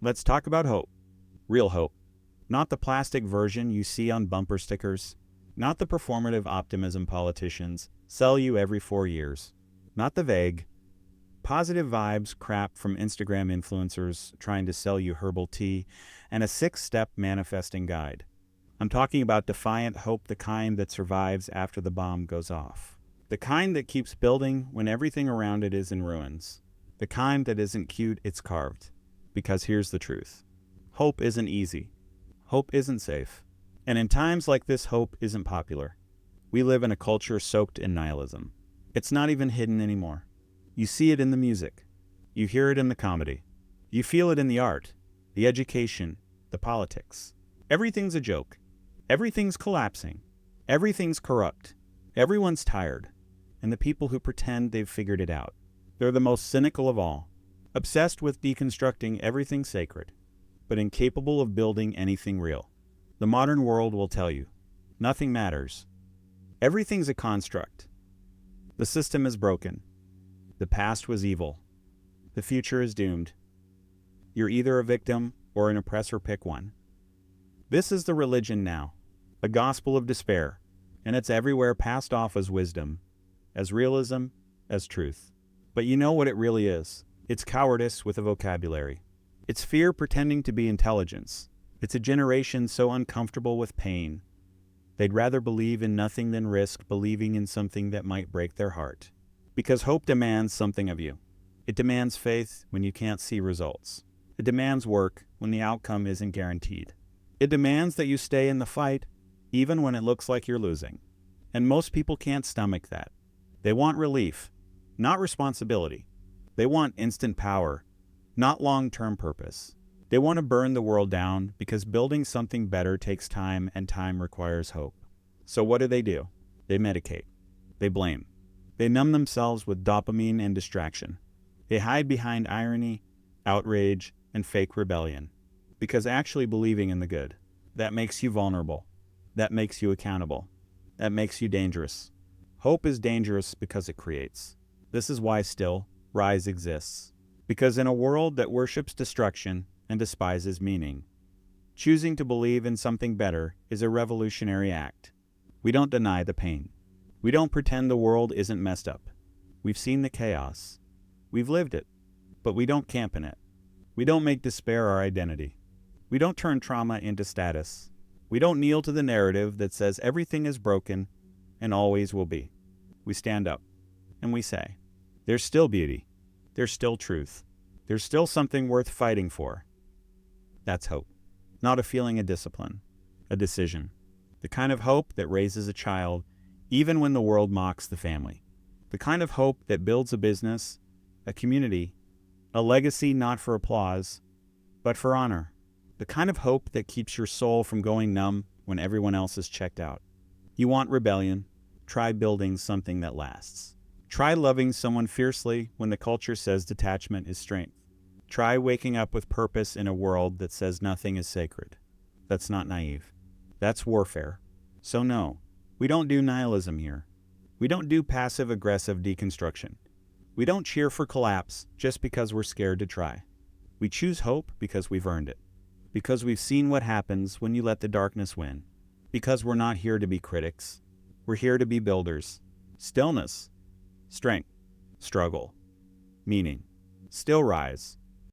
Let's talk about hope. Real hope. Not the plastic version you see on bumper stickers. Not the performative optimism politicians sell you every 4 years. Not the vague, positive vibes crap from Instagram influencers trying to sell you herbal tea and a 6-step manifesting guide. I'm talking about defiant hope, the kind that survives after the bomb goes off. The kind that keeps building when everything around it is in ruins. The kind that isn't cute, it's carved. Because here's the truth. Hope isn't easy. Hope isn't safe. And in times like this, hope isn't popular. We live in a culture soaked in nihilism. It's not even hidden anymore. You see it in the music. You hear it in the comedy. You feel it in the art, the education, the politics. Everything's a joke. Everything's collapsing. Everything's corrupt. Everyone's tired. And the people who pretend they've figured it out. They're the most cynical of all. Obsessed with deconstructing everything sacred, but incapable of building anything real. The modern world will tell you, nothing matters. Everything's a construct. The system is broken. The past was evil. The future is doomed. You're either a victim or an oppressor, pick one. This is the religion now, a gospel of despair, and it's everywhere passed off as wisdom, as realism, as truth. But you know what it really is? It's cowardice with a vocabulary. It's fear pretending to be intelligence. It's a generation so uncomfortable with pain. They'd rather believe in nothing than risk believing in something that might break their heart. Because hope demands something of you. It demands faith when you can't see results. It demands work when the outcome isn't guaranteed. It demands that you stay in the fight, even when it looks like you're losing. And most people can't stomach that. They want relief, not responsibility. They want instant power, not long-term purpose. They want to burn the world down because building something better takes time and time requires hope. So what do? They medicate. They blame. They numb themselves with dopamine and distraction. They hide behind irony, outrage, and fake rebellion. Because actually believing in the good, that makes you vulnerable. That makes you accountable. That makes you dangerous. Hope is dangerous because it creates. This is why still, Rise exists. Because in a world that worships destruction and despises meaning, choosing to believe in something better is a revolutionary act. We don't deny the pain. We don't pretend the world isn't messed up. We've seen the chaos. We've lived it. But we don't camp in it. We don't make despair our identity. We don't turn trauma into status. We don't kneel to the narrative that says everything is broken and always will be. We stand up and we say, there's still beauty. There's still truth. There's still something worth fighting for. That's hope. Not a feeling of discipline. A decision. The kind of hope that raises a child even when the world mocks the family. The kind of hope that builds a business, a community, a legacy not for applause, but for honor. The kind of hope that keeps your soul from going numb when everyone else is checked out. You want rebellion? Try building something that lasts. Try loving someone fiercely when the culture says detachment is strength. Try waking up with purpose in a world that says nothing is sacred. That's not naive. That's warfare. So no, we don't do nihilism here. We don't do passive-aggressive deconstruction. We don't cheer for collapse just because we're scared to try. We choose hope because we've earned it. Because we've seen what happens when you let the darkness win. Because we're not here to be critics. We're here to be builders. Stillness. Strength, struggle, meaning, still rise.